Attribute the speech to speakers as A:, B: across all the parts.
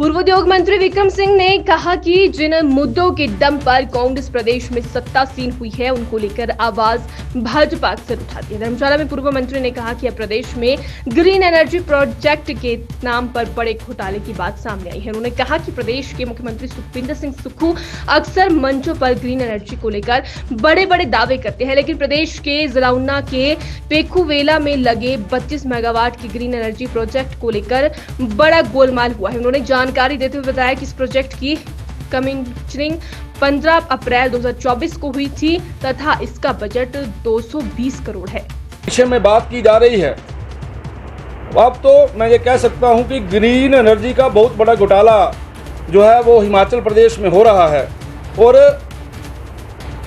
A: पूर्व उद्योग मंत्री विक्रम सिंह ने कहा कि जिन मुद्दों के दम पर कांग्रेस प्रदेश में सत्तासीन हुई है उनको लेकर आवाज भाजपा अक्सर उठाती है। धर्मशाला में पूर्व मंत्री ने कहा कि अब प्रदेश में ग्रीन एनर्जी प्रोजेक्ट के नाम पर बड़े घोटाले की बात सामने आई है। उन्होंने कहा कि प्रदेश के मुख्यमंत्री सुखविंदर सिंह सुक्खू अक्सर मंचों पर ग्रीन एनर्जी को लेकर बड़े बड़े दावे करते हैं, लेकिन प्रदेश के जिला ऊना के पेखुवेला में लगे 32 मेगावाट की ग्रीन एनर्जी प्रोजेक्ट को लेकर बड़ा गोलमाल हुआ है। उन्होंने जानकारी देते हुए बताया कि इस प्रोजेक्ट की कमीशनिंग 15 अप्रैल 2024 को हुई थी तथा इसका बजट 220 करोड़ है।
B: विषय में बात की जा रही है। अब तो मैं ये कह सकता हूं कि ग्रीन एनर्जी का बहुत बड़ा घोटाला जो है वो हिमाचल प्रदेश में हो रहा है और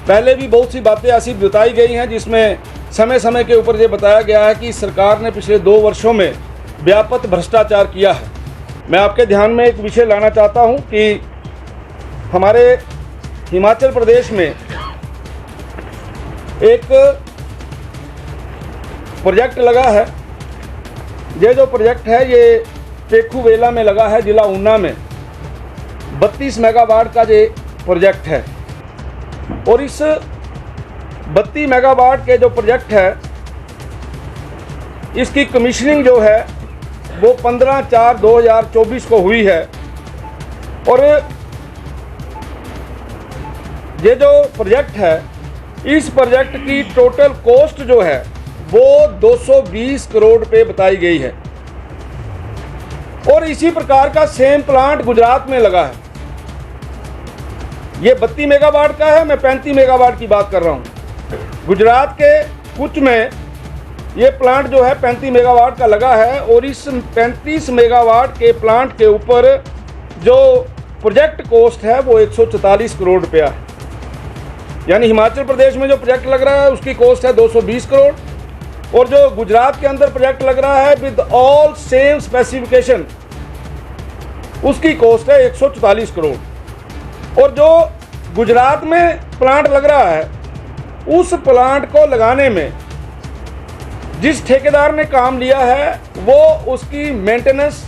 B: पहले भी बहुत सी बातें ऐसी बताई गई हैं जिसमें समय समय के ऊपर ये बताया गया है कि सरकार ने पिछले 2 वर्षों में व्यापक भ्रष्टाचार किया है। मैं आपके ध्यान में एक विषय लाना चाहता हूं कि हमारे हिमाचल प्रदेश में एक प्रोजेक्ट लगा है। ये जो प्रोजेक्ट है ये पेखुवेला में लगा है, जिला ऊना में 32 मेगावाट का ये प्रोजेक्ट है और इस 32 मेगावाट के जो प्रोजेक्ट है इसकी कमीशनिंग जो है वो 15/4/2024 को हुई है और ये जो प्रोजेक्ट है इस प्रोजेक्ट की टोटल कॉस्ट जो है वो 220 करोड़ रुपए बताई गई है और इसी प्रकार का सेम प्लांट गुजरात में लगा है। ये 32 मेगावाट का है, मैं 35 मेगावाट की बात कर रहा हूँ। गुजरात के कुछ में ये प्लांट जो है 35 मेगावाट का लगा है और इस 35 मेगावाट के प्लांट के ऊपर जो प्रोजेक्ट कॉस्ट है वो 144 करोड़ रुपया है। यानी हिमाचल प्रदेश में जो प्रोजेक्ट लग रहा है उसकी कॉस्ट है 220 करोड़ और जो गुजरात के अंदर प्रोजेक्ट लग रहा है विद ऑल सेम स्पेसिफिकेशन उसकी कॉस्ट है 144 करोड़। और जो गुजरात में प्लांट लग रहा है उस प्लांट को लगाने में जिस ठेकेदार ने काम लिया है वो उसकी मेंटेनेंस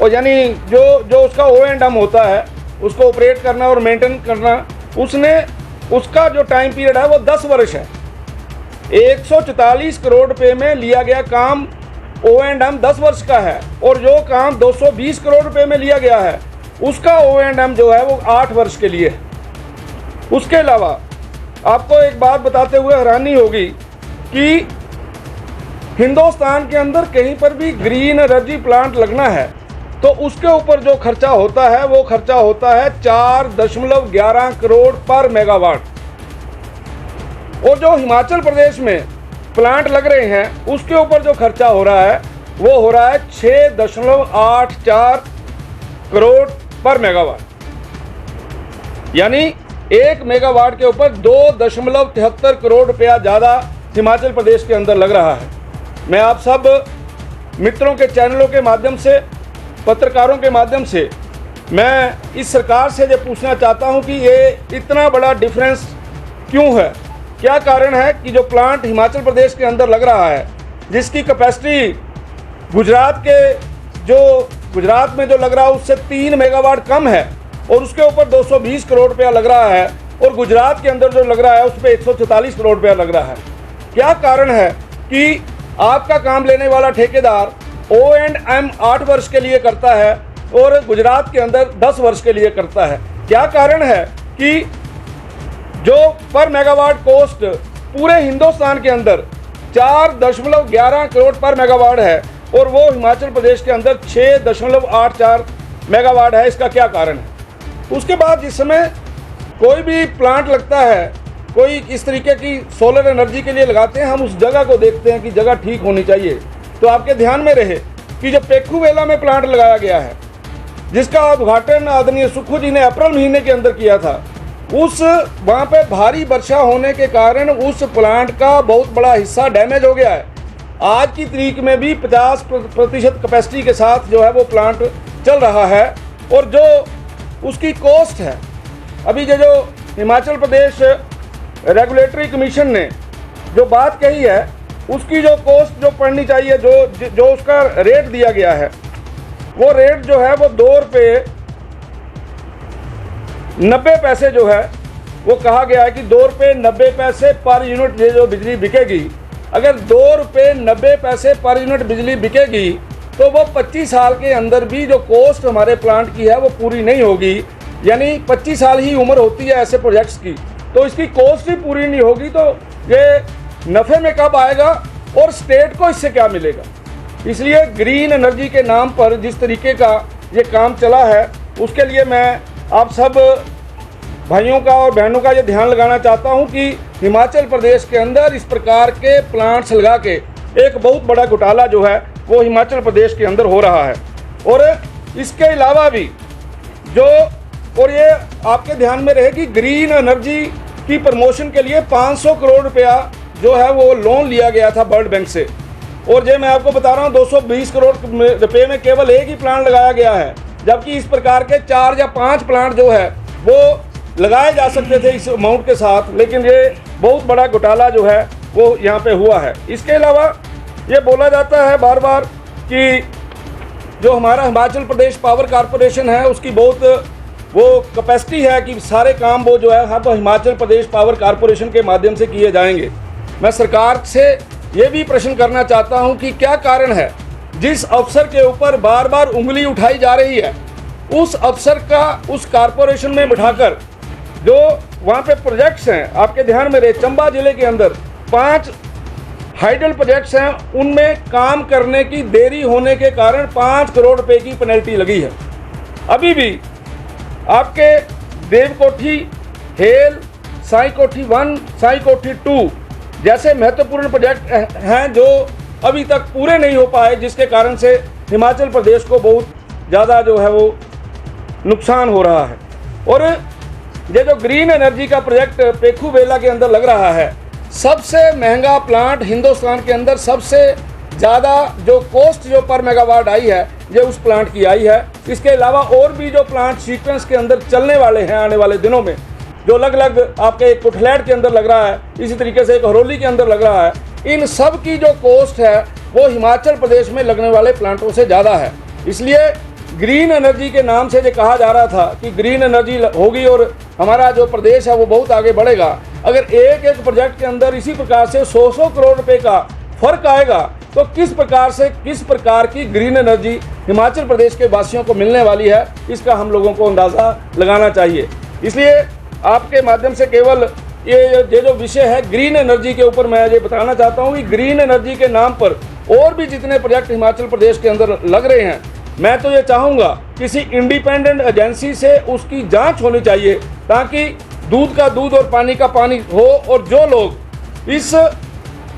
B: और यानी जो उसका O&M होता है उसको ऑपरेट करना और मेंटेन करना उसका जो टाइम पीरियड है वो 10 वर्ष है। 144 करोड़ रुपए में लिया गया काम O&M 10 वर्ष का है और जो काम 220 करोड़ रुपए में लिया गया है उसका O&M जो है वो 8 वर्ष के लिए है। उसके अलावा आपको एक बात बताते हुए हैरानी होगी कि हिंदुस्तान के अंदर कहीं पर भी ग्रीन एनर्जी प्लांट लगना है तो उसके ऊपर जो खर्चा होता है वो खर्चा होता है 4.11 करोड़ पर मेगावाट और जो हिमाचल प्रदेश में प्लांट लग रहे हैं उसके ऊपर जो खर्चा हो रहा है वो हो रहा है 6.84 करोड़ पर मेगावाट। यानी 1 मेगावाट के ऊपर 2.73 करोड़ रुपया ज़्यादा हिमाचल प्रदेश के अंदर लग रहा है। मैं आप सब मित्रों के चैनलों के माध्यम से, पत्रकारों के माध्यम से मैं इस सरकार से ये पूछना चाहता हूं कि ये इतना बड़ा डिफरेंस क्यों है, क्या कारण है कि जो प्लांट हिमाचल प्रदेश के अंदर लग रहा है जिसकी कैपेसिटी गुजरात में जो लग रहा है उससे 3 मेगावाट कम है और उसके ऊपर 220 करोड़ रुपया लग रहा है और गुजरात के अंदर जो लग रहा है उस पर 144 करोड़ रुपया लग रहा है। क्या कारण है कि आपका काम लेने वाला ठेकेदार O&M 8 वर्ष के लिए करता है और गुजरात के अंदर 10 वर्ष के लिए करता है? क्या कारण है कि जो पर मेगावाट कॉस्ट पूरे हिंदुस्तान के अंदर 4.11 करोड़ पर मेगावाट है और वो हिमाचल प्रदेश के अंदर 6.84 मेगावाट है? इसका क्या कारण है? उसके बाद जिस समय कोई भी प्लांट लगता है, कोई इस तरीके की सोलर एनर्जी के लिए लगाते हैं, हम उस जगह को देखते हैं कि जगह ठीक होनी चाहिए। तो आपके ध्यान में रहे कि जो पेखुवेला में प्लांट लगाया गया है जिसका उद्घाटन आदरणीय सुक्खू जी ने अप्रैल महीने के अंदर किया था, वहाँ पे भारी वर्षा होने के कारण उस प्लांट का बहुत बड़ा हिस्सा डैमेज हो गया है। आज की तारीख में भी 50% कैपेसिटी के साथ जो है वो प्लांट चल रहा है और जो उसकी कॉस्ट है, अभी जो हिमाचल प्रदेश रेगुलेटरी कमीशन ने जो बात कही है उसकी जो कॉस्ट जो पड़नी चाहिए, जो उसका रेट दिया गया है वो रेट जो है वो 2 रुपये 90 पैसे जो है वो कहा गया है कि 2 रुपये 90 पैसे पर यूनिट ये जो बिजली बिकेगी, अगर 2 रुपये 90 पैसे पर यूनिट बिजली बिकेगी तो वो 25 साल के अंदर भी जो कॉस्ट हमारे प्लांट की है वो पूरी नहीं होगी। यानी 25 साल ही उम्र होती है ऐसे प्रोजेक्ट्स की, तो इसकी कॉस्ट ही पूरी नहीं होगी तो ये नफ़े में कब आएगा और स्टेट को इससे क्या मिलेगा। इसलिए ग्रीन एनर्जी के नाम पर जिस तरीके का ये काम चला है उसके लिए मैं आप सब भाइयों का और बहनों का ये ध्यान लगाना चाहता हूँ कि हिमाचल प्रदेश के अंदर इस प्रकार के प्लांट्स लगा के एक बहुत बड़ा घोटाला जो है वो हिमाचल प्रदेश के अंदर हो रहा है। और इसके अलावा भी जो, और ये आपके ध्यान में रहे कि ग्रीन एनर्जी की प्रमोशन के लिए 500 करोड़ रुपया जो है वो लोन लिया गया था वर्ल्ड बैंक से, और ये मैं आपको बता रहा हूँ 220 करोड़ रुपये में केवल एक ही प्लांट लगाया गया है, जबकि इस प्रकार के 4 या 5 प्लांट जो है वो लगाए जा सकते थे इस अमाउंट के साथ, लेकिन ये बहुत बड़ा घोटाला जो है वो यहाँ पे हुआ है। इसके अलावा ये बोला जाता है बार बार कि जो हमारा हिमाचल प्रदेश पावर कॉरपोरेशन है उसकी बहुत वो कैपेसिटी है कि सारे काम वो जो है अब हिमाचल प्रदेश पावर कॉरपोरेशन के माध्यम से किए जाएंगे। मैं सरकार से ये भी प्रश्न करना चाहता हूँ कि क्या कारण है जिस अफसर के ऊपर बार बार उंगली उठाई जा रही है उस अफसर का उस कॉरपोरेशन में बिठाकर जो वहाँ पे प्रोजेक्ट्स हैं, आपके ध्यान में रहे चंबा जिले के अंदर 5 हाइडल प्रोजेक्ट्स हैं, उनमें काम करने की देरी होने के कारण 5 करोड़ रुपए की पेनल्टी लगी है। अभी भी आपके देवकोठी, हेल, साई कोठी 1, साई कोठी 2 जैसे महत्वपूर्ण प्रोजेक्ट हैं जो अभी तक पूरे नहीं हो पाए, जिसके कारण से हिमाचल प्रदेश को बहुत ज़्यादा जो है वो नुकसान हो रहा है। और ये जो ग्रीन एनर्जी का प्रोजेक्ट पेखूवेला के अंदर लग रहा है, सबसे महंगा प्लांट हिंदुस्तान के अंदर, सबसे ज़्यादा जो कॉस्ट जो पर मेगावाट आई है ये उस प्लांट की आई है। इसके अलावा और भी जो प्लांट सीक्वेंस के अंदर चलने वाले हैं आने वाले दिनों में, जो अलग अलग आपके कुठलैट के अंदर लग रहा है, इसी तरीके से एक हरोली के अंदर लग रहा है, इन सब की जो कॉस्ट है वो हिमाचल प्रदेश में लगने वाले प्लांटों से ज़्यादा है। इसलिए ग्रीन एनर्जी के नाम से जो कहा जा रहा था कि ग्रीन एनर्जी होगी और हमारा जो प्रदेश है वो बहुत आगे बढ़ेगा, अगर एक एक प्रोजेक्ट के अंदर इसी प्रकार से 100 करोड़ रुपए का फर्क आएगा तो किस प्रकार की ग्रीन एनर्जी हिमाचल प्रदेश के वासियों को मिलने वाली है, इसका हम लोगों को अंदाज़ा लगाना चाहिए। इसलिए आपके माध्यम से केवल ये जो विषय है ग्रीन एनर्जी के ऊपर मैं ये बताना चाहता हूँ कि ग्रीन एनर्जी के नाम पर और भी जितने प्रोजेक्ट हिमाचल प्रदेश के अंदर लग रहे हैं, मैं तो ये चाहूँगा किसी इंडिपेंडेंट एजेंसी से उसकी जांच होनी चाहिए, ताकि दूध का दूध और पानी का पानी हो, और जो लोग इस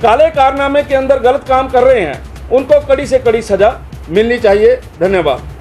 B: काले कारनामे के अंदर गलत काम कर रहे हैं उनको कड़ी से कड़ी सज़ा मिलनी चाहिए। धन्यवाद।